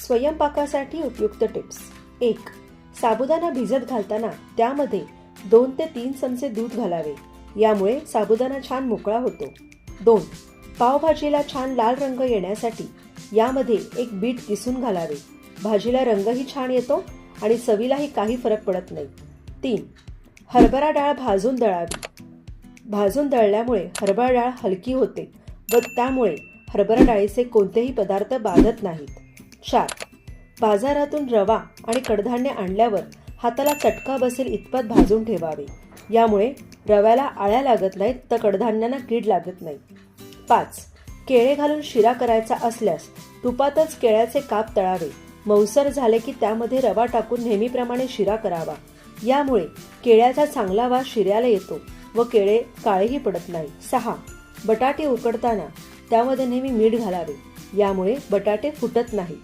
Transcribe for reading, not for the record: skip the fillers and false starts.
स्वयंपाकासाठी उपयुक्त टिप्स. 1. साबुदाणा भिजत घालताना त्यामध्ये 2 ते 3 चमचे दूध घालावे. यामुळे साबुदाणा छान मोकळा होतो. 2. पावभाजीला छान लाल रंग येण्यासाठी यामध्ये एक बीट किसून घालावे. भाजीला रंगही छान येतो आणि चवीलाही काही फरक पडत नाही. 3. हरभरा डाळ भाजून दळावी. भाजून दळल्यामुळे हरभरा डाळ हलकी होते व त्यामुळे हरभरा डाळीचे कोणतेही पदार्थ बाधत नाहीत. 4. बाजारातून रवा आणि कडधान्य आणल्यावर हाताला चटका बसेल इतपत भाजून ठेवावे. यामुळे रव्याला आळ्या लागत नाहीत तर कडधान्यांना कीड लागत नाही. 5. केळे घालून शिरा करायचा असल्यास तुपातच केळ्याचे काप तळावे. मऊसर झाले की त्यामध्ये रवा टाकून नेहमीप्रमाणे शिरा करावा. यामुळे केळ्याचा चांगला वास शिऱ्याला येतो व केळे काळेही पडत नाही. 6. बटाटे उकडताना त्यामध्ये नेहमी मीठ घालावे. यामुळे बटाटे फुटत नाहीत.